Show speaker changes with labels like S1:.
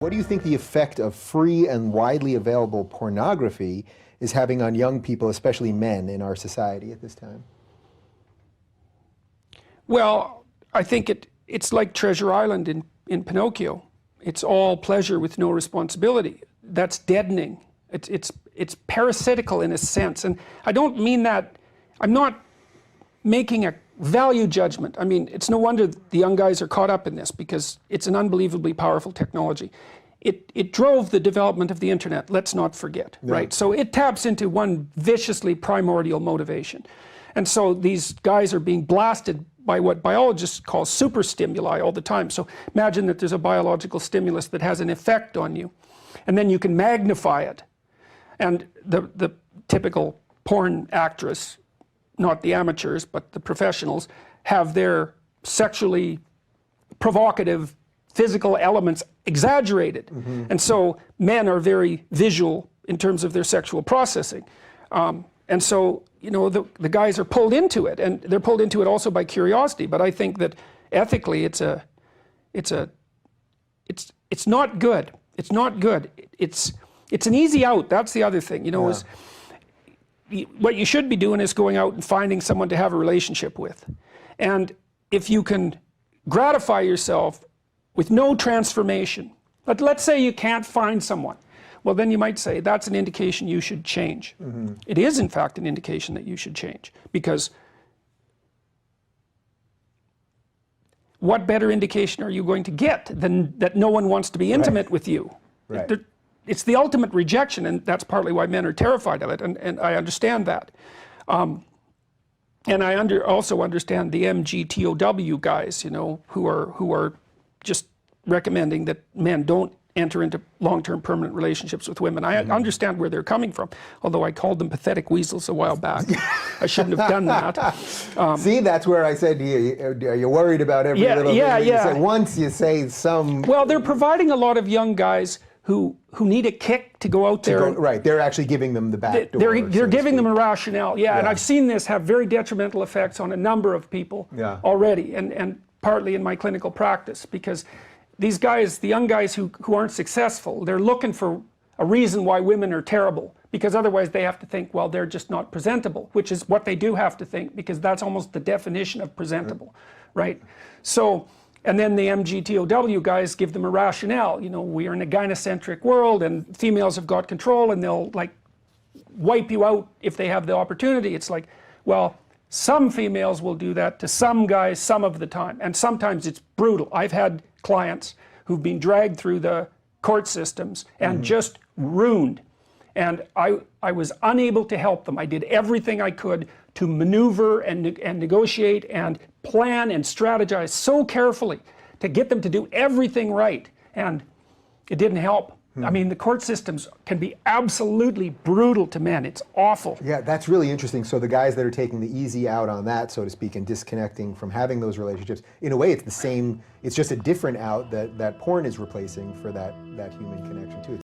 S1: What do you think the effect of free and widely available pornography is having on young people, especially men, in our society at this time?
S2: Well, I think it's like Treasure Island in Pinocchio. It's all pleasure with no responsibility. That's deadening. It's parasitical in a sense. And I don't mean that, I'm not making a value judgment. I mean, it's no wonder the young guys are caught up in this, because it's an unbelievably powerful technology. It drove the development of the internet, let's not forget, right? So it taps into one viciously primordial motivation. And so these guys are being blasted by what biologists call super stimuli all the time. So imagine that there's a biological stimulus that has an effect on you, and then you can magnify it. And the typical porn actress, not the amateurs, but the professionals, have their sexually provocative physical elements exaggerated. And so men are very visual in terms of their sexual processing. And so, you know, the guys are pulled into it, and they're pulled into it also by curiosity. But I think that ethically it's not good. It's not good. It's an easy out. That's the other thing, you know, is what you should be doing is going out and finding someone to have a relationship with. And if you can gratify yourself with no transformation, but let's say you can't find someone, well, then you might say that's an indication you should change. It is, in fact, an indication that you should change, because what better indication are you going to get than that no one wants to be intimate with you? It's the ultimate rejection, and that's partly why men are terrified of it, and I understand that. And I also understand the MGTOW guys, you know, who are just recommending that men don't enter into long-term permanent relationships with women. I understand where they're coming from, although I called them pathetic weasels a while back. I shouldn't have done that.
S1: See, that's where I said to you, are you worried about every little thing? You say, once you say some... Well,
S2: they're providing a lot of young guys who need a kick to go out there.
S1: Right, they're actually giving them the back door.
S2: They're giving them a rationale, and I've seen this have very detrimental effects on a number of people already, and partly in my clinical practice, because these guys, the young guys who aren't successful, they're looking for a reason why women are terrible, because otherwise they have to think, well, they're just not presentable, which is what they do have to think, because that's almost the definition of presentable, right? So, and then the MGTOW guys give them a rationale. You know, we are in a gynocentric world, and females have got control, and they'll like wipe you out if they have the opportunity. It's like, well, some females will do that to some guys some of the time, and sometimes it's brutal. I've had clients who've been dragged through the court systems and just ruined, and I was unable to help them. I did everything I could to maneuver and negotiate and plan and strategize so carefully to get them to do everything right, and it didn't help. I mean, the court systems can be absolutely brutal to men. It's awful.
S1: Yeah, that's really interesting. So the guys that are taking the easy out on that, so to speak, and disconnecting from having those relationships, in a way it's the same, it's just a different out that porn is replacing for that human connection too.